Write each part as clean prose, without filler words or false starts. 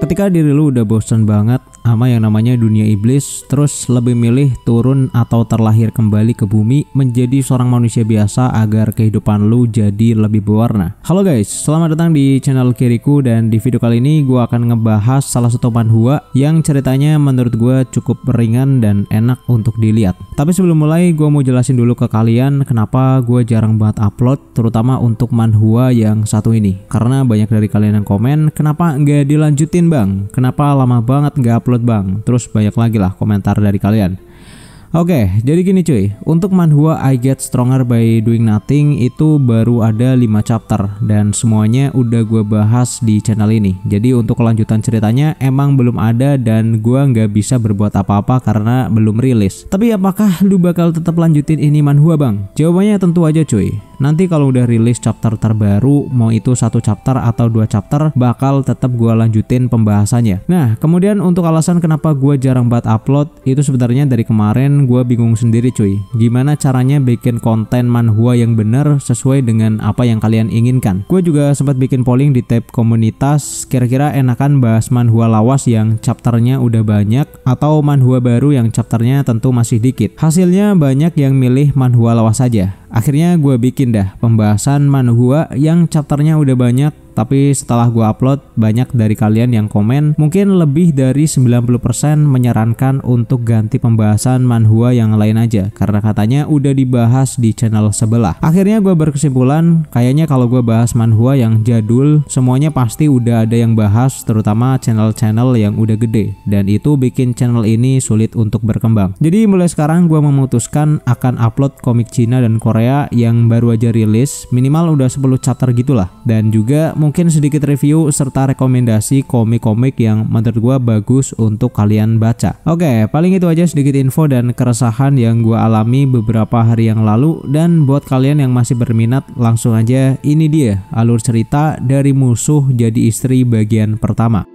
Ketika diri lu udah bosan banget sama yang namanya dunia iblis, terus lebih milih turun atau terlahir kembali ke bumi menjadi seorang manusia biasa agar kehidupan lu jadi lebih berwarna. Halo guys, selamat datang di channel Kiriku, dan di video kali ini gue akan ngebahas salah satu manhwa yang ceritanya menurut gue cukup ringan dan enak untuk dilihat. Tapi sebelum mulai, gue mau jelasin dulu ke kalian kenapa gue jarang banget upload, terutama untuk manhwa yang satu ini. Karena banyak dari kalian yang komen, kenapa nggak dilanjutin bang? Kenapa lama banget nggak upload bang? Terus banyak lagi lah komentar dari kalian. Oke, jadi gini cuy, untuk manhwa I Get Stronger by Doing Nothing itu baru ada 5 chapter dan semuanya udah gue bahas di channel ini. Jadi untuk kelanjutan ceritanya emang belum ada dan gue nggak bisa berbuat apa-apa karena belum rilis. Tapi apakah lu bakal tetap lanjutin ini manhwa bang? Jawabannya tentu aja cuy. Nanti kalau udah rilis chapter terbaru, mau itu 1 chapter atau 2 chapter, bakal tetap gue lanjutin pembahasannya. Nah, kemudian untuk alasan kenapa gue jarang banget upload, itu sebenarnya dari kemarin gue bingung sendiri cuy. Gimana caranya bikin konten manhwa yang bener sesuai dengan apa yang kalian inginkan. Gue juga sempat bikin polling di tab komunitas, kira-kira enakan bahas manhwa lawas yang chapternya udah banyak atau manhwa baru yang chapternya tentu masih dikit. Hasilnya banyak yang milih manhwa lawas saja. Akhirnya gue bikin dah pembahasan manhwa yang chapternya udah banyak. Tapi setelah gue upload, banyak dari kalian yang komen, mungkin lebih dari 90% menyarankan untuk ganti pembahasan manhwa yang lain aja, karena katanya udah dibahas di channel sebelah. Akhirnya gue berkesimpulan, kayaknya kalau gue bahas manhwa yang jadul, semuanya pasti udah ada yang bahas, terutama channel-channel yang udah gede, dan itu bikin channel ini sulit untuk berkembang. Jadi mulai sekarang gue memutuskan akan upload komik Cina dan Korea yang baru aja rilis, minimal udah 10 chapter gitulah, dan juga mungkin sedikit review serta rekomendasi komik-komik yang menurut gue bagus untuk kalian baca. Oke, paling itu aja sedikit info dan keresahan yang gue alami beberapa hari yang lalu. Dan buat kalian yang masih berminat, langsung aja ini dia alur cerita dari musuh jadi istri bagian pertama.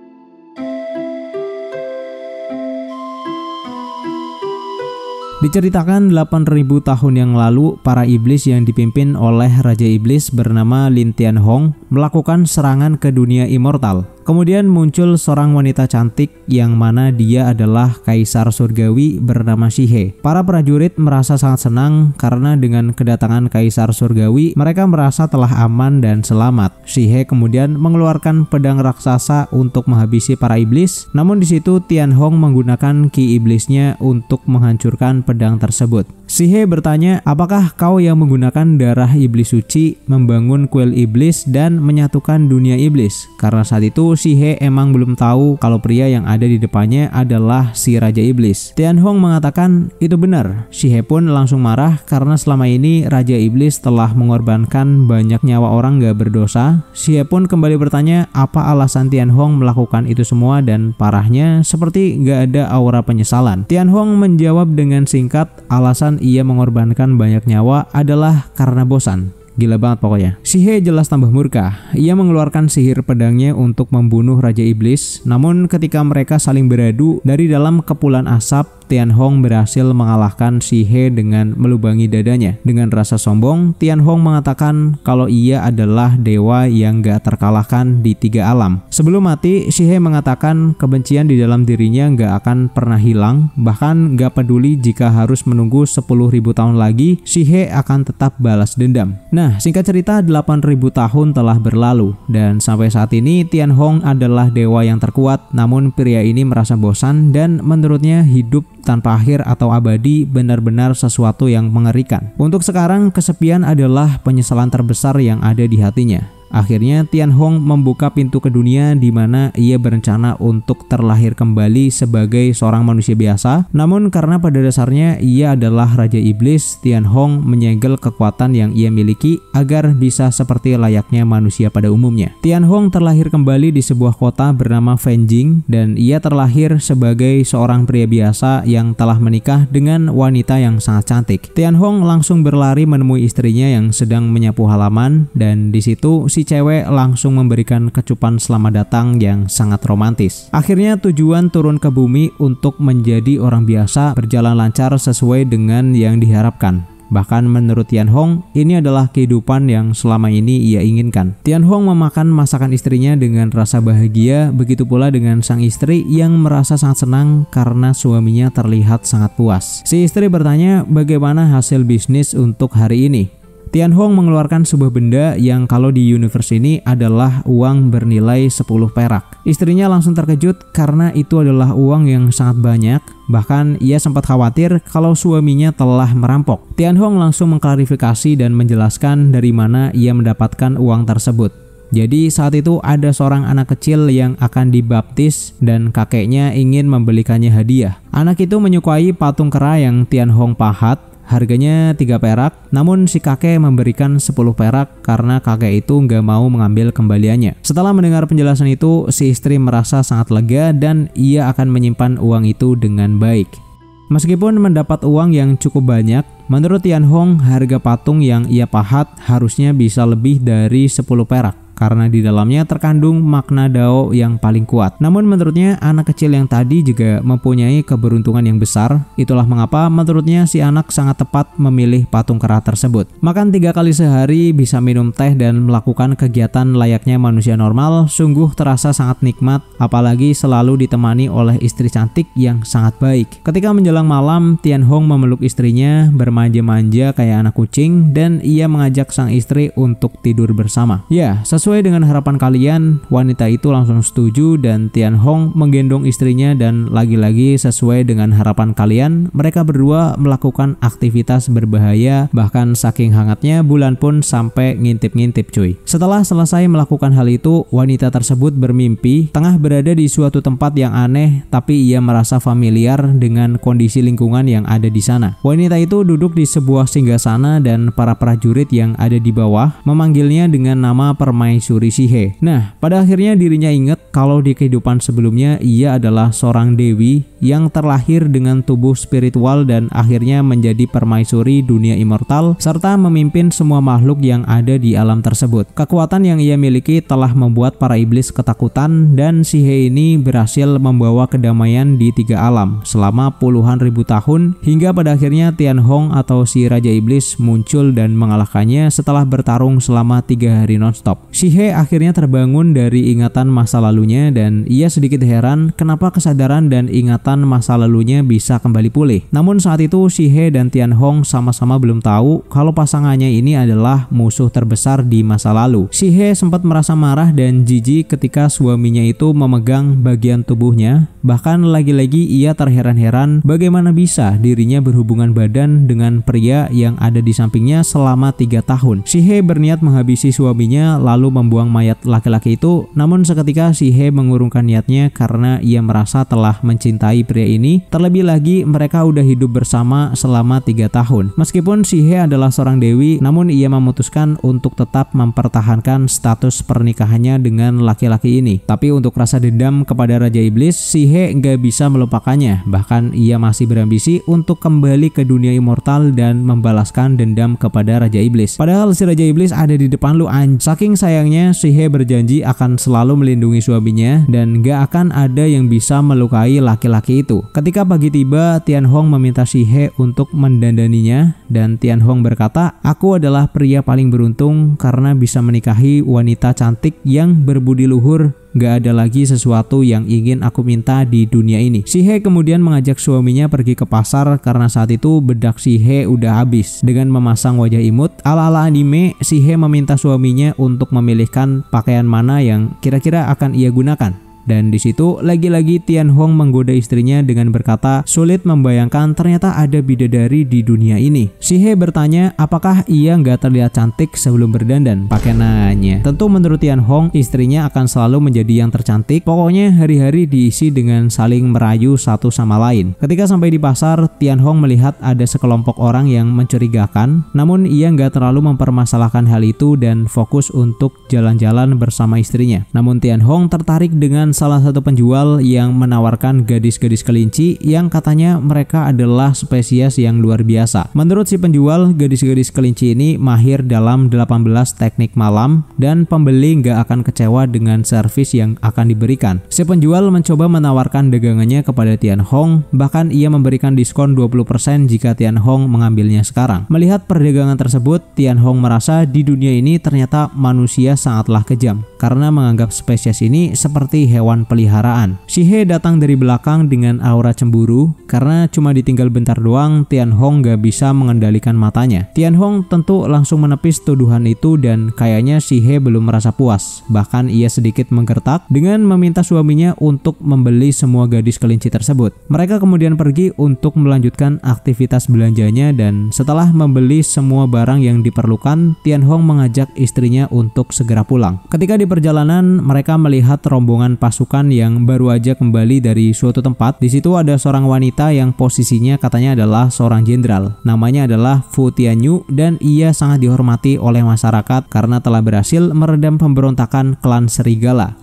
Diceritakan 8.000 tahun yang lalu, para iblis yang dipimpin oleh Raja Iblis bernama Lin Tianhong melakukan serangan ke dunia immortal. Kemudian muncul seorang wanita cantik yang mana dia adalah kaisar surgawi bernama Shihe. Para prajurit merasa sangat senang karena dengan kedatangan kaisar surgawi mereka merasa telah aman dan selamat. Shihe kemudian mengeluarkan pedang raksasa untuk menghabisi para iblis. Namun di situ Tianhong menggunakan ki iblisnya untuk menghancurkan pedang tersebut. Shihe bertanya, apakah kau yang menggunakan darah iblis suci membangun kuil iblis dan menyatukan dunia iblis? Karena saat itu Shihe emang belum tahu kalau pria yang ada di depannya adalah si Raja Iblis. Tianhong mengatakan itu benar. Shihe pun langsung marah karena selama ini Raja Iblis telah mengorbankan banyak nyawa orang gak berdosa. Shihe pun kembali bertanya apa alasan Tianhong melakukan itu semua, dan parahnya seperti gak ada aura penyesalan. Tianhong menjawab dengan singkat, alasan ia mengorbankan banyak nyawa adalah karena bosan. Gila banget pokoknya. Shihe jelas tambah murka. Ia mengeluarkan sihir pedangnya untuk membunuh Raja Iblis. Namun ketika mereka saling beradu, dari dalam kepulan asap, Tianhong berhasil mengalahkan Shihe dengan melubangi dadanya. Dengan rasa sombong, Tianhong mengatakan kalau ia adalah dewa yang gak terkalahkan di 3 alam. Sebelum mati, Shihe mengatakan kebencian di dalam dirinya gak akan pernah hilang. Bahkan gak peduli jika harus menunggu 10.000 tahun lagi, Shihe akan tetap balas dendam. Nah, singkat cerita 8.000 tahun telah berlalu, dan sampai saat ini Tianhong adalah dewa yang terkuat. Namun pria ini merasa bosan dan menurutnya hidup tanpa akhir atau abadi benar-benar sesuatu yang mengerikan. Untuk sekarang, kesepian adalah penyesalan terbesar yang ada di hatinya. Akhirnya Tianhong membuka pintu ke dunia di mana ia berencana untuk terlahir kembali sebagai seorang manusia biasa. Namun karena pada dasarnya ia adalah Raja Iblis, Tianhong menyegel kekuatan yang ia miliki agar bisa seperti layaknya manusia pada umumnya. Tianhong terlahir kembali di sebuah kota bernama Fanjing, dan ia terlahir sebagai seorang pria biasa yang telah menikah dengan wanita yang sangat cantik. Tianhong langsung berlari menemui istrinya yang sedang menyapu halaman, dan di situ si cewek langsung memberikan kecupan selamat datang yang sangat romantis. Akhirnya tujuan turun ke bumi untuk menjadi orang biasa berjalan lancar sesuai dengan yang diharapkan. Bahkan menurut Tian Hong, ini adalah kehidupan yang selama ini ia inginkan. Tian Hong memakan masakan istrinya dengan rasa bahagia, begitu pula dengan sang istri yang merasa sangat senang karena suaminya terlihat sangat puas. Si istri bertanya bagaimana hasil bisnis untuk hari ini. Tian Hong mengeluarkan sebuah benda yang kalau di universe ini adalah uang bernilai 10 perak. Istrinya langsung terkejut karena itu adalah uang yang sangat banyak. Bahkan ia sempat khawatir kalau suaminya telah merampok. Tian Hong langsung mengklarifikasi dan menjelaskan dari mana ia mendapatkan uang tersebut. Jadi saat itu ada seorang anak kecil yang akan dibaptis dan kakeknya ingin membelikannya hadiah. Anak itu menyukai patung kera yang Tian Hong pahat. Harganya 3 perak, namun si kakek memberikan 10 perak karena kakek itu nggak mau mengambil kembaliannya. Setelah mendengar penjelasan itu, si istri merasa sangat lega dan ia akan menyimpan uang itu dengan baik. Meskipun mendapat uang yang cukup banyak, menurut Tian Hong harga patung yang ia pahat harusnya bisa lebih dari 10 perak. Karena di dalamnya terkandung makna Dao yang paling kuat. Namun menurutnya anak kecil yang tadi juga mempunyai keberuntungan yang besar. Itulah mengapa menurutnya si anak sangat tepat memilih patung kera tersebut. Makan 3 kali sehari, bisa minum teh dan melakukan kegiatan layaknya manusia normal, sungguh terasa sangat nikmat. Apalagi selalu ditemani oleh istri cantik yang sangat baik. Ketika menjelang malam, Tian Hong memeluk istrinya, bermanja-manja kayak anak kucing, dan ia mengajak sang istri untuk tidur bersama. Ya, sesuai dengan harapan kalian, wanita itu langsung setuju dan Tian Hong menggendong istrinya dan lagi-lagi sesuai dengan harapan kalian, mereka berdua melakukan aktivitas berbahaya, bahkan saking hangatnya bulan pun sampai ngintip-ngintip cuy. Setelah selesai melakukan hal itu, wanita tersebut bermimpi tengah berada di suatu tempat yang aneh, tapi ia merasa familiar dengan kondisi lingkungan yang ada di sana. Wanita itu duduk di sebuah singgasana dan para prajurit yang ada di bawah memanggilnya dengan nama Permaisuri Sihe. Nah, pada akhirnya dirinya ingat kalau di kehidupan sebelumnya ia adalah seorang dewi yang terlahir dengan tubuh spiritual dan akhirnya menjadi permaisuri dunia immortal serta memimpin semua makhluk yang ada di alam tersebut. Kekuatan yang ia miliki telah membuat para iblis ketakutan dan Sihe ini berhasil membawa kedamaian di 3 alam selama puluhan ribu tahun hingga pada akhirnya Tian Hong atau si Raja Iblis muncul dan mengalahkannya setelah bertarung selama 3 hari nonstop. Sihe akhirnya terbangun dari ingatan masa lalunya dan ia sedikit heran kenapa kesadaran dan ingatan masa lalunya bisa kembali pulih. Namun saat itu Sihe dan Tian Hong sama-sama belum tahu kalau pasangannya ini adalah musuh terbesar di masa lalu. Sihe sempat merasa marah dan jijik ketika suaminya itu memegang bagian tubuhnya. Bahkan lagi-lagi ia terheran-heran bagaimana bisa dirinya berhubungan badan dengan pria yang ada di sampingnya selama 3 tahun. Sihe berniat menghabisi suaminya lalu membuang mayat laki-laki itu, namun seketika Sihe mengurungkan niatnya karena ia merasa telah mencintai pria ini. Terlebih lagi mereka udah hidup bersama selama 3 tahun. Meskipun Sihe adalah seorang dewi, namun ia memutuskan untuk tetap mempertahankan status pernikahannya dengan laki-laki ini. Tapi untuk rasa dendam kepada Raja Iblis, Sihe nggak bisa melupakannya. Bahkan ia masih berambisi untuk kembali ke dunia immortal dan membalaskan dendam kepada Raja Iblis. Padahal si Raja Iblis ada di depan lu saking sayangnya Sihe berjanji akan selalu melindungi suaminya dan gak akan ada yang bisa melukai laki-laki itu. Ketika pagi tiba, Tian Hong meminta Sihe untuk mendandaninya dan Tian Hong berkata, "Aku adalah pria paling beruntung karena bisa menikahi wanita cantik yang berbudi luhur. Gak ada lagi sesuatu yang ingin aku minta di dunia ini." Sihe kemudian mengajak suaminya pergi ke pasar karena saat itu bedak Sihe udah habis. Dengan memasang wajah imut ala-ala anime, Sihe meminta suaminya untuk memilihkan pakaian mana yang kira-kira akan ia gunakan. Dan di situ lagi-lagi Tian Hong menggoda istrinya dengan berkata, sulit membayangkan ternyata ada bidadari di dunia ini. Sihe bertanya apakah ia nggak terlihat cantik sebelum berdandan. Pakai nanya. Tentu menurut Tian Hong istrinya akan selalu menjadi yang tercantik. Pokoknya hari-hari diisi dengan saling merayu satu sama lain. Ketika sampai di pasar, Tian Hong melihat ada sekelompok orang yang mencurigakan. Namun ia nggak terlalu mempermasalahkan hal itu dan fokus untuk jalan-jalan bersama istrinya. Namun Tian Hong tertarik dengan salah satu penjual yang menawarkan gadis-gadis kelinci yang katanya mereka adalah spesies yang luar biasa. Menurut si penjual, gadis-gadis kelinci ini mahir dalam 18 teknik malam dan pembeli nggak akan kecewa dengan servis yang akan diberikan. Si penjual mencoba menawarkan dagangannya kepada Tian Hong, bahkan ia memberikan diskon 20% jika Tian Hong mengambilnya sekarang. Melihat perdagangan tersebut, Tian Hong merasa di dunia ini ternyata manusia sangatlah kejam karena menganggap spesies ini seperti hewan peliharaan. Si He datang dari belakang dengan aura cemburu karena cuma ditinggal bentar doang Tian Hong gak bisa mengendalikan matanya. Tian Hong tentu langsung menepis tuduhan itu dan kayaknya si He belum merasa puas. Bahkan ia sedikit menggertak dengan meminta suaminya untuk membeli semua gadis kelinci tersebut. Mereka kemudian pergi untuk melanjutkan aktivitas belanjanya dan setelah membeli semua barang yang diperlukan, Tian Hong mengajak istrinya untuk segera pulang. Ketika di perjalanan, mereka melihat rombongan pasukan yang baru aja kembali dari suatu tempat. Di situ ada seorang wanita yang posisinya katanya adalah seorang jenderal. Namanya adalah Fu Tianyu dan ia sangat dihormati oleh masyarakat karena telah berhasil meredam pemberontakan klan serigala.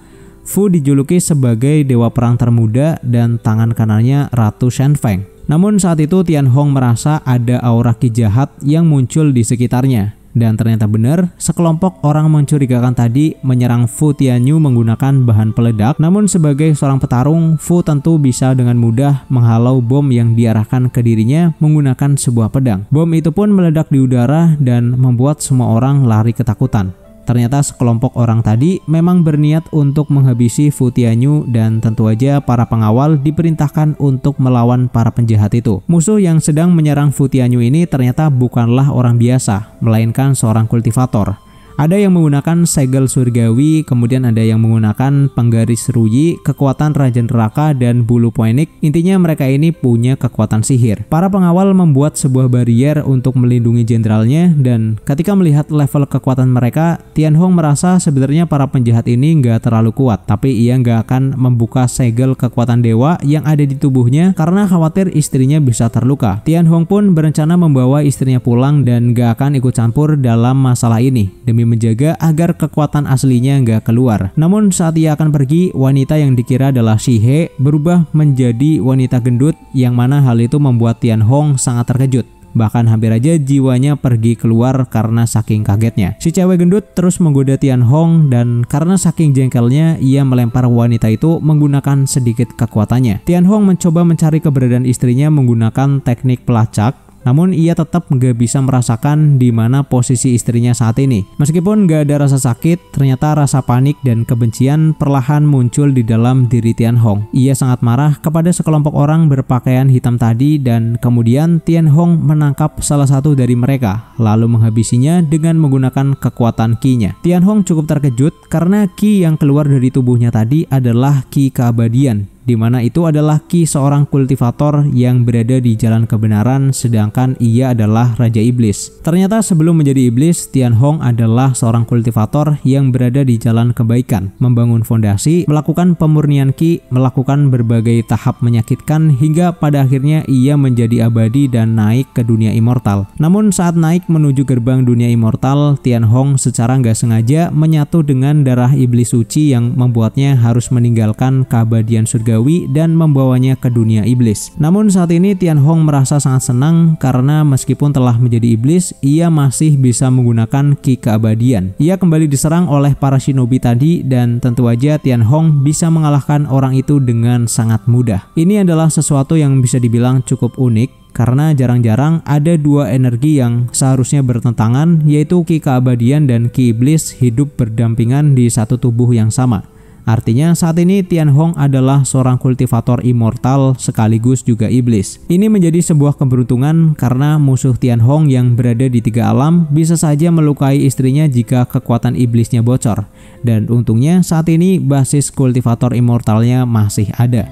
Fu dijuluki sebagai dewa perang termuda dan tangan kanannya Ratu Shenfeng. Namun saat itu Tian Hong merasa ada aura ki jahat yang muncul di sekitarnya. Dan ternyata benar, sekelompok orang mencurigakan tadi menyerang Fu Tianyu menggunakan bahan peledak. Namun sebagai seorang petarung, Fu tentu bisa dengan mudah menghalau bom yang diarahkan ke dirinya menggunakan sebuah pedang. Bom itu pun meledak di udara dan membuat semua orang lari ketakutan. Ternyata sekelompok orang tadi memang berniat untuk menghabisi Fu Tianyu dan tentu aja para pengawal diperintahkan untuk melawan para penjahat itu. Musuh yang sedang menyerang Fu Tianyu ini ternyata bukanlah orang biasa, melainkan seorang kultivator. Ada yang menggunakan segel surgawi, kemudian ada yang menggunakan penggaris ruyi, kekuatan Raja Neraka, dan bulu poenik. Intinya mereka ini punya kekuatan sihir. Para pengawal membuat sebuah barrier untuk melindungi jenderalnya, dan ketika melihat level kekuatan mereka, Tian Hong merasa sebenarnya para penjahat ini nggak terlalu kuat, tapi ia nggak akan membuka segel kekuatan dewa yang ada di tubuhnya karena khawatir istrinya bisa terluka. Tian Hong pun berencana membawa istrinya pulang dan nggak akan ikut campur dalam masalah ini demi menjaga agar kekuatan aslinya nggak keluar. Namun saat ia akan pergi, wanita yang dikira adalah si He berubah menjadi wanita gendut, yang mana hal itu membuat Tian Hong sangat terkejut. Bahkan hampir aja jiwanya pergi keluar karena saking kagetnya. Si cewek gendut terus menggoda Tian Hong dan karena saking jengkelnya ia melempar wanita itu menggunakan sedikit kekuatannya. Tian Hong mencoba mencari keberadaan istrinya menggunakan teknik pelacak. Namun ia tetap gak bisa merasakan di mana posisi istrinya saat ini. Meskipun gak ada rasa sakit, ternyata rasa panik dan kebencian perlahan muncul di dalam diri Tian Hong. Ia sangat marah kepada sekelompok orang berpakaian hitam tadi dan kemudian Tian Hong menangkap salah satu dari mereka, lalu menghabisinya dengan menggunakan kekuatan ki-nya. Tian Hong cukup terkejut karena ki yang keluar dari tubuhnya tadi adalah ki keabadian, di mana itu adalah ki seorang kultivator yang berada di jalan kebenaran, sedangkan ia adalah Raja Iblis. Ternyata sebelum menjadi iblis, Tian Hong adalah seorang kultivator yang berada di jalan kebaikan, membangun fondasi, melakukan pemurnian ki, melakukan berbagai tahap menyakitkan hingga pada akhirnya ia menjadi abadi dan naik ke dunia immortal. Namun saat naik menuju gerbang dunia immortal, Tian Hong secara nggak sengaja menyatu dengan darah iblis suci yang membuatnya harus meninggalkan keabadian surga dan membawanya ke dunia iblis. Namun saat ini Tian Hong merasa sangat senang karena meskipun telah menjadi iblis, ia masih bisa menggunakan ki keabadian. Ia kembali diserang oleh para shinobi tadi dan tentu aja Tian Hong bisa mengalahkan orang itu dengan sangat mudah. Ini adalah sesuatu yang bisa dibilang cukup unik karena jarang-jarang ada dua energi yang seharusnya bertentangan, yaitu ki keabadian dan ki iblis hidup berdampingan di satu tubuh yang sama. Artinya saat ini Tian Hong adalah seorang kultivator immortal sekaligus juga iblis. Ini menjadi sebuah keberuntungan karena musuh Tian Hong yang berada di tiga alam bisa saja melukai istrinya jika kekuatan iblisnya bocor. Dan untungnya saat ini basis kultivator immortalnya masih ada.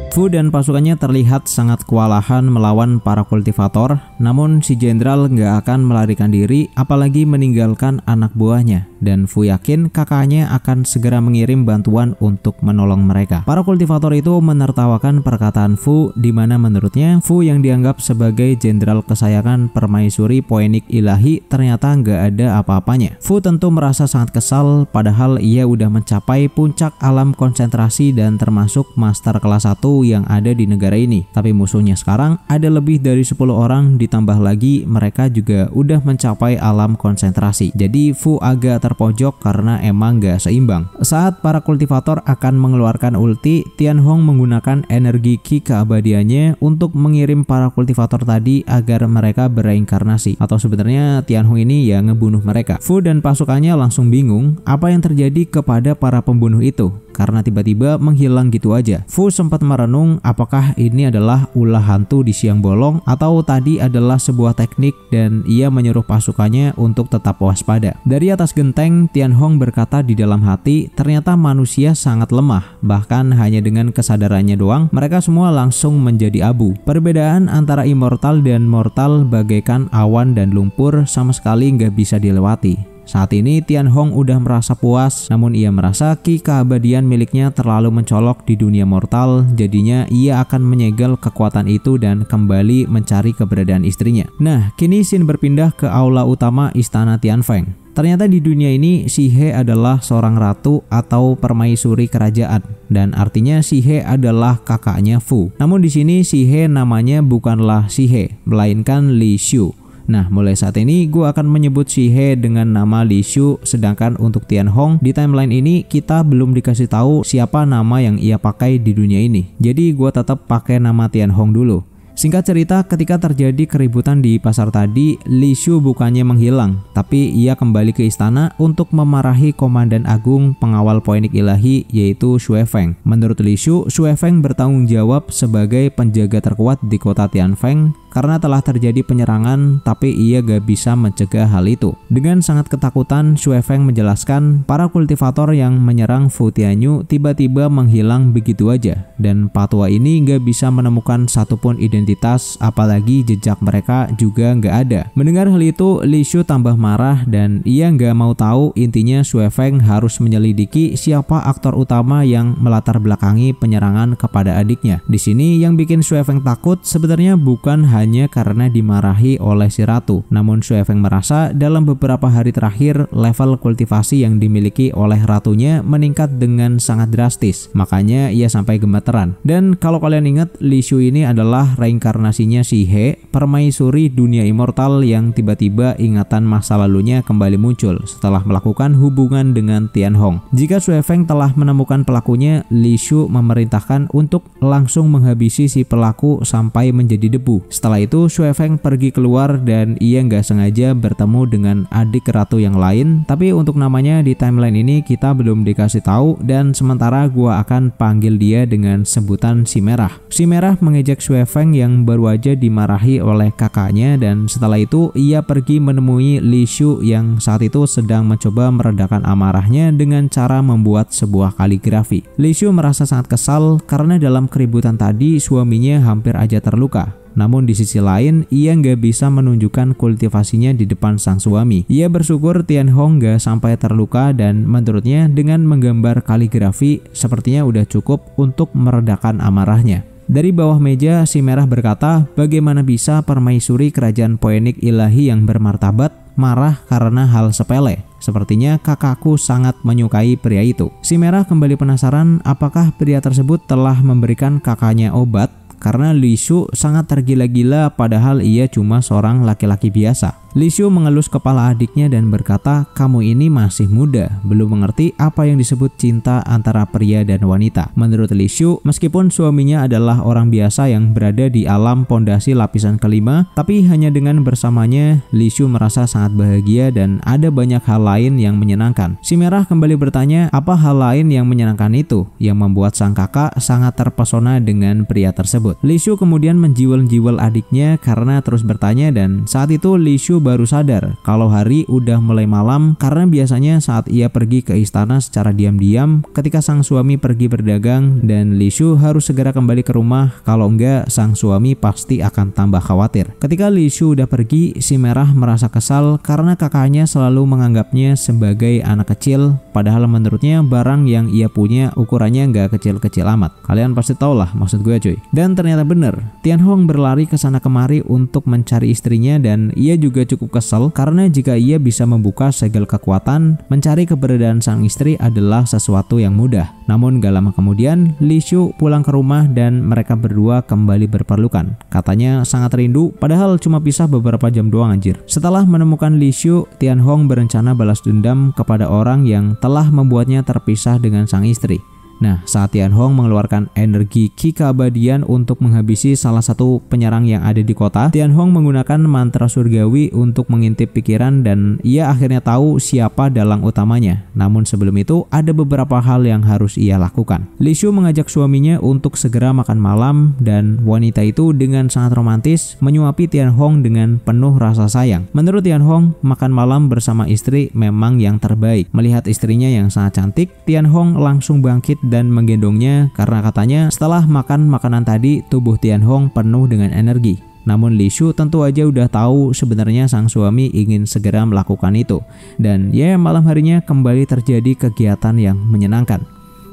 Fu dan pasukannya terlihat sangat kewalahan melawan para kultivator, namun si jenderal nggak akan melarikan diri apalagi meninggalkan anak buahnya. dan Fu yakin kakaknya akan segera mengirim bantuan untuk menolong mereka. Para kultivator itu menertawakan perkataan Fu, di mana menurutnya Fu yang dianggap sebagai jenderal kesayangan permaisuri Poenik Ilahi ternyata nggak ada apa-apanya. Fu tentu merasa sangat kesal, padahal ia udah mencapai puncak alam konsentrasi dan termasuk master kelas 1 yang ada di negara ini. Tapi musuhnya sekarang ada lebih dari 10 orang, ditambah lagi mereka juga udah mencapai alam konsentrasi. Jadi Fu agak terpojok karena emang gak seimbang. Saat para kultivator akan mengeluarkan ulti, Tianhong menggunakan energi Qi keabadiannya untuk mengirim para kultivator tadi agar mereka bereinkarnasi. Atau sebenarnya Tianhong ini ya ngebunuh mereka. Fu dan pasukannya langsung bingung apa yang terjadi kepada para pembunuh itu, karena tiba-tiba menghilang gitu aja. Fu sempat merenung apakah ini adalah ulah hantu di siang bolong atau tadi adalah sebuah teknik, dan ia menyuruh pasukannya untuk tetap waspada. Dari atas genteng, Tianhong berkata di dalam hati, ternyata manusia sangat lemah, bahkan hanya dengan kesadarannya doang mereka semua langsung menjadi abu. Perbedaan antara immortal dan mortal bagaikan awan dan lumpur, sama sekali nggak bisa dilewati. Saat ini Tianhong udah merasa puas, namun ia merasa Qi keabadian miliknya terlalu mencolok di dunia mortal, jadinya ia akan menyegel kekuatan itu dan kembali mencari keberadaan istrinya. Nah, kini scene berpindah ke aula utama istana Tianfeng. Ternyata di dunia ini Si He adalah seorang ratu atau permaisuri kerajaan, dan artinya Si He adalah kakaknya Fu. Namun di sini Si He namanya bukanlah Si He, melainkan Li Shu. Nah, mulai saat ini gue akan menyebut Si He dengan nama Li Shu, sedangkan untuk Tianhong di timeline ini kita belum dikasih tahu siapa nama yang ia pakai di dunia ini. Jadi gue tetap pakai nama Tianhong dulu. Singkat cerita, ketika terjadi keributan di pasar tadi, Li Shu bukannya menghilang, tapi ia kembali ke istana untuk memarahi Komandan Agung pengawal Poenik Ilahi, yaitu Xue Feng. Menurut Li Shu, Xue Feng bertanggung jawab sebagai penjaga terkuat di kota Tianfeng karena telah terjadi penyerangan, tapi ia gak bisa mencegah hal itu. Dengan sangat ketakutan, Xue Feng menjelaskan para kultivator yang menyerang Fu Tianyu tiba-tiba menghilang begitu aja, dan patua ini gak bisa menemukan satupun identitas, apalagi jejak mereka juga nggak ada. Mendengar hal itu, Li Shu tambah marah dan ia nggak mau tahu. Intinya Xue Feng harus menyelidiki siapa aktor utama yang melatar belakangi penyerangan kepada adiknya. Di sini yang bikin Xue Feng takut sebenarnya bukan hanya karena dimarahi oleh si ratu, namun Xue Feng merasa dalam beberapa hari terakhir level kultivasi yang dimiliki oleh ratunya meningkat dengan sangat drastis. Makanya ia sampai gemeteran. Dan kalau kalian ingat, Li Shu ini adalah reinkarnasinya Si He, permaisuri dunia immortal yang tiba-tiba ingatan masa lalunya kembali muncul setelah melakukan hubungan dengan Tianhong. Jika Xue Feng telah menemukan pelakunya, Li Shu memerintahkan untuk langsung menghabisi si pelaku sampai menjadi debu. Setelah itu Xue Feng pergi keluar dan ia nggak sengaja bertemu dengan adik ratu yang lain, tapi untuk namanya di timeline ini kita belum dikasih tahu, dan sementara gua akan panggil dia dengan sebutan Si Merah. Si Merah mengejek Xue Feng yang baru aja dimarahi oleh kakaknya, dan setelah itu ia pergi menemui Li Shu yang saat itu sedang mencoba meredakan amarahnya dengan cara membuat sebuah kaligrafi. Li Shu merasa sangat kesal karena dalam keributan tadi suaminya hampir aja terluka. Namun di sisi lain, ia nggak bisa menunjukkan kultivasinya di depan sang suami. Ia bersyukur Tianhong nggak sampai terluka, dan menurutnya dengan menggambar kaligrafi sepertinya udah cukup untuk meredakan amarahnya. Dari bawah meja, Si Merah berkata, bagaimana bisa permaisuri kerajaan Poenik Ilahi yang bermartabat marah karena hal sepele? Sepertinya kakakku sangat menyukai pria itu. Si Merah kembali penasaran apakah pria tersebut telah memberikan kakaknya obat, karena Li Shu sangat tergila-gila padahal ia cuma seorang laki-laki biasa. Li Shu mengelus kepala adiknya dan berkata, kamu ini masih muda, belum mengerti apa yang disebut cinta antara pria dan wanita. Menurut Li Shu, meskipun suaminya adalah orang biasa yang berada di alam pondasi lapisan kelima, tapi hanya dengan bersamanya Li Shu merasa sangat bahagia dan ada banyak hal lain yang menyenangkan. Si Merah kembali bertanya, apa hal lain yang menyenangkan itu yang membuat sang kakak sangat terpesona dengan pria tersebut. Li Shu kemudian menjiwal-jiwal adiknya karena terus bertanya, dan saat itu Li Shu Shu baru sadar kalau hari udah mulai malam karena biasanya saat ia pergi ke istana secara diam-diam ketika sang suami pergi berdagang, dan Li Shu harus segera kembali ke rumah, kalau enggak sang suami pasti akan tambah khawatir. Ketika Li Shu udah pergi, si Merah merasa kesal karena kakaknya selalu menganggapnya sebagai anak kecil, padahal menurutnya barang yang ia punya ukurannya nggak kecil-kecil amat. Kalian pasti tau lah maksud gue cuy. Dan ternyata bener, Tian Hong berlari ke sana kemari untuk mencari istrinya, dan ia juga cukup kesal karena jika ia bisa membuka segel kekuatan, mencari keberadaan sang istri adalah sesuatu yang mudah. Namun gak lama kemudian, Li Shu pulang ke rumah dan mereka berdua kembali berpelukan. Katanya sangat rindu, padahal cuma pisah beberapa jam doang anjir. Setelah menemukan Li Shu, Tian Hong berencana balas dendam kepada orang yang telah membuatnya terpisah dengan sang istri. Nah, saat Tian Hong mengeluarkan energi Qi keabadian untuk menghabisi salah satu penyerang yang ada di kota, Tian Hong menggunakan mantra surgawi untuk mengintip pikiran dan ia akhirnya tahu siapa dalang utamanya. Namun sebelum itu, ada beberapa hal yang harus ia lakukan. Li Shu mengajak suaminya untuk segera makan malam, dan wanita itu dengan sangat romantis menyuapi Tian Hong dengan penuh rasa sayang. Menurut Tian Hong, makan malam bersama istri memang yang terbaik. Melihat istrinya yang sangat cantik, Tian Hong langsung bangkit dan menggendongnya karena katanya setelah makan makanan tadi tubuh Tian Hong penuh dengan energi. Namun Li Shu tentu aja udah tahu sebenarnya sang suami ingin segera melakukan itu, dan ya malam harinya kembali terjadi kegiatan yang menyenangkan.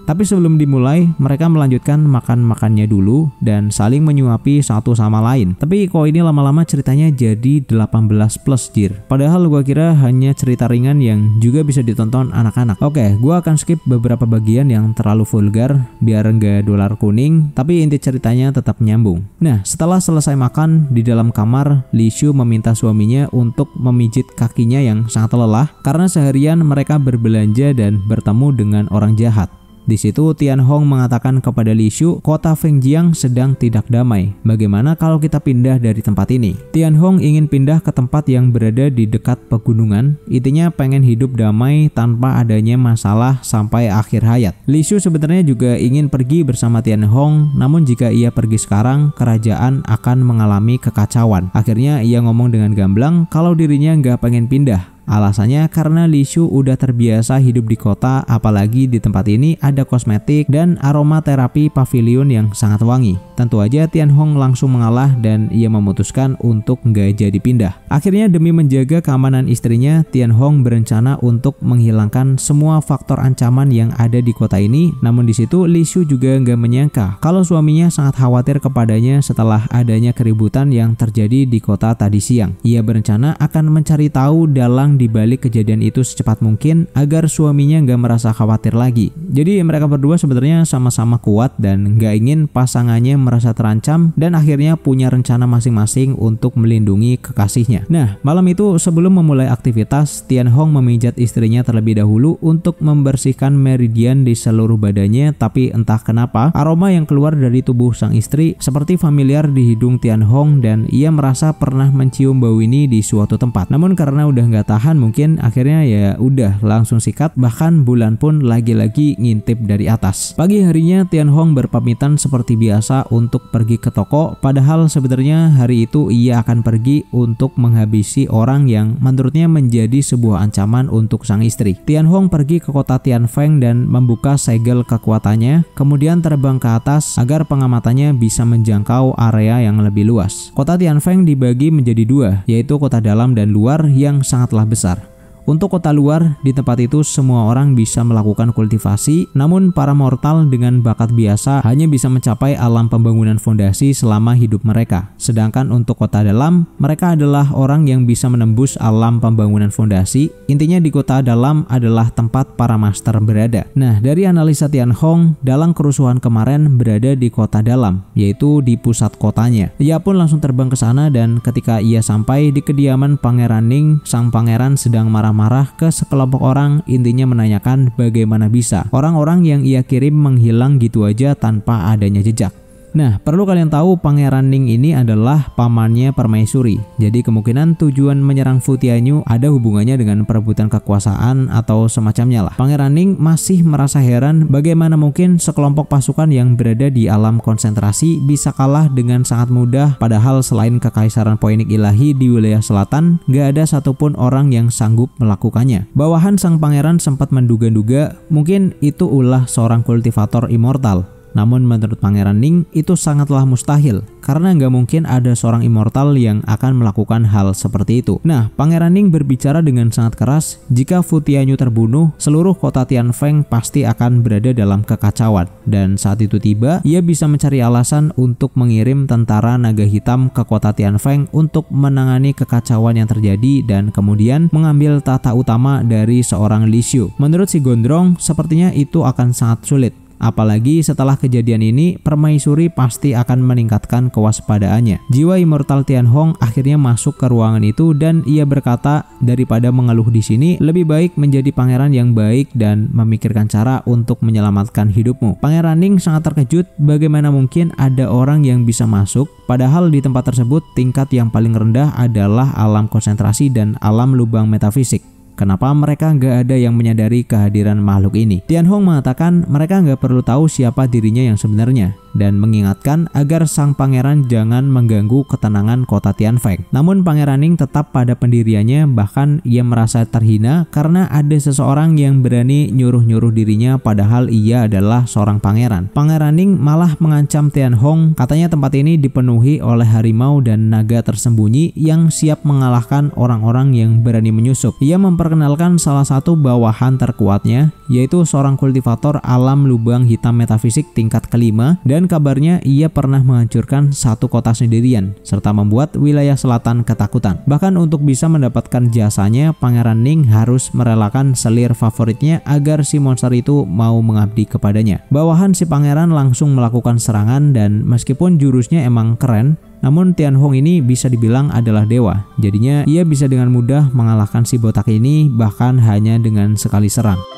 Tapi sebelum dimulai, mereka melanjutkan makan-makannya dulu dan saling menyuapi satu sama lain. Tapi kok ini lama-lama ceritanya jadi 18 plus jir. Padahal gua kira hanya cerita ringan yang juga bisa ditonton anak-anak. Oke, gua akan skip beberapa bagian yang terlalu vulgar biar nggak dolar kuning, tapi inti ceritanya tetap nyambung. Nah, setelah selesai makan di dalam kamar, Li Shu meminta suaminya untuk memijit kakinya yang sangat lelah karena seharian mereka berbelanja dan bertemu dengan orang jahat. Di situ Tian Hong mengatakan kepada Li Shu, kota Fengjiang sedang tidak damai. Bagaimana kalau kita pindah dari tempat ini? Tian Hong ingin pindah ke tempat yang berada di dekat pegunungan. Intinya pengen hidup damai tanpa adanya masalah sampai akhir hayat. Li Shu sebenarnya juga ingin pergi bersama Tian Hong, namun jika ia pergi sekarang, kerajaan akan mengalami kekacauan. Akhirnya ia ngomong dengan gamblang kalau dirinya nggak pengen pindah. Alasannya karena Li Shu udah terbiasa hidup di kota, apalagi di tempat ini ada kosmetik dan aroma terapi pavilion yang sangat wangi. Tentu aja Tian Hong langsung mengalah dan ia memutuskan untuk nggak jadi pindah. Akhirnya demi menjaga keamanan istrinya, Tian Hong berencana untuk menghilangkan semua faktor ancaman yang ada di kota ini. Namun di situ Li Shu juga nggak menyangka kalau suaminya sangat khawatir kepadanya setelah adanya keributan yang terjadi di kota tadi siang. Ia berencana akan mencari tahu dalang di balik kejadian itu secepat mungkin agar suaminya nggak merasa khawatir lagi. Jadi mereka berdua sebenarnya sama-sama kuat dan nggak ingin pasangannya merasa terancam, dan akhirnya punya rencana masing-masing untuk melindungi kekasihnya. Nah, malam itu sebelum memulai aktivitas, Tian Hong memijat istrinya terlebih dahulu untuk membersihkan meridian di seluruh badannya, tapi entah kenapa aroma yang keluar dari tubuh sang istri seperti familiar di hidung Tian Hong dan ia merasa pernah mencium bau ini di suatu tempat. Namun karena udah nggak tahan, mungkin akhirnya ya udah langsung sikat, bahkan bulan pun lagi-lagi ngintip dari atas. Pagi harinya Tian Hong berpamitan seperti biasa untuk pergi ke toko, padahal sebenarnya hari itu ia akan pergi untuk menghabisi orang yang menurutnya menjadi sebuah ancaman untuk sang istri. Tian Hong pergi ke kota Tianfeng dan membuka segel kekuatannya, kemudian terbang ke atas agar pengamatannya bisa menjangkau area yang lebih luas. Kota Tianfeng dibagi menjadi dua, yaitu kota dalam dan luar yang sangatlah besar. Untuk kota luar, di tempat itu semua orang bisa melakukan kultivasi, namun para mortal dengan bakat biasa hanya bisa mencapai alam pembangunan fondasi selama hidup mereka. Sedangkan untuk kota dalam, mereka adalah orang yang bisa menembus alam pembangunan fondasi. Intinya di kota dalam adalah tempat para master berada. Nah, dari analisa Tian Hong, dalang kerusuhan kemarin berada di kota dalam, yaitu di pusat kotanya. Ia pun langsung terbang ke sana dan ketika ia sampai di kediaman Pangeran Ning, sang pangeran sedang marah ke sekelompok orang, intinya menanyakan bagaimana bisa orang-orang yang ia kirim menghilang gitu aja tanpa adanya jejak. Nah, perlu kalian tahu Pangeran Ning ini adalah pamannya Permaisuri. Jadi kemungkinan tujuan menyerang Fu Tianyu ada hubungannya dengan perebutan kekuasaan atau semacamnya lah. Pangeran Ning masih merasa heran bagaimana mungkin sekelompok pasukan yang berada di alam konsentrasi bisa kalah dengan sangat mudah, padahal selain Kekaisaran Poinik Ilahi di wilayah selatan, gak ada satupun orang yang sanggup melakukannya. Bawahan sang pangeran sempat menduga-duga mungkin itu ulah seorang kultivator immortal. Namun menurut Pangeran Ning itu sangatlah mustahil karena nggak mungkin ada seorang immortal yang akan melakukan hal seperti itu. Nah, Pangeran Ning berbicara dengan sangat keras, jika Fu Tianyu terbunuh, seluruh kota Tianfeng pasti akan berada dalam kekacauan. Dan saat itu tiba, ia bisa mencari alasan untuk mengirim tentara naga hitam ke kota Tianfeng untuk menangani kekacauan yang terjadi dan kemudian mengambil tahta utama dari seorang Li Xiu. Menurut si Gondrong, sepertinya itu akan sangat sulit. Apalagi setelah kejadian ini, Permaisuri pasti akan meningkatkan kewaspadaannya. Jiwa immortal Tianhong akhirnya masuk ke ruangan itu dan ia berkata, daripada mengeluh di sini, lebih baik menjadi pangeran yang baik dan memikirkan cara untuk menyelamatkan hidupmu. Pangeran Ning sangat terkejut bagaimana mungkin ada orang yang bisa masuk, padahal di tempat tersebut tingkat yang paling rendah adalah alam konsentrasi dan alam lubang metafisik. Kenapa mereka nggak ada yang menyadari kehadiran makhluk ini? Tianhong mengatakan mereka nggak perlu tahu siapa dirinya yang sebenarnya dan mengingatkan agar sang pangeran jangan mengganggu ketenangan kota Tianfeng. Namun Pangeran Ning tetap pada pendiriannya, bahkan ia merasa terhina karena ada seseorang yang berani nyuruh-nyuruh dirinya padahal ia adalah seorang pangeran. Pangeran Ning malah mengancam Tianhong, katanya tempat ini dipenuhi oleh harimau dan naga tersembunyi yang siap mengalahkan orang-orang yang berani menyusup. Ia memperkenalkan salah satu bawahan terkuatnya, yaitu seorang kultivator alam lubang hitam metafisik tingkat kelima, dan kabarnya ia pernah menghancurkan satu kota sendirian serta membuat wilayah selatan ketakutan. Bahkan untuk bisa mendapatkan jasanya, Pangeran Ning harus merelakan selir favoritnya agar si monster itu mau mengabdi kepadanya. Bawahan si pangeran langsung melakukan serangan dan meskipun jurusnya emang keren, namun Tianhong ini bisa dibilang adalah dewa. Jadinya ia bisa dengan mudah mengalahkan si botak ini bahkan hanya dengan sekali serang.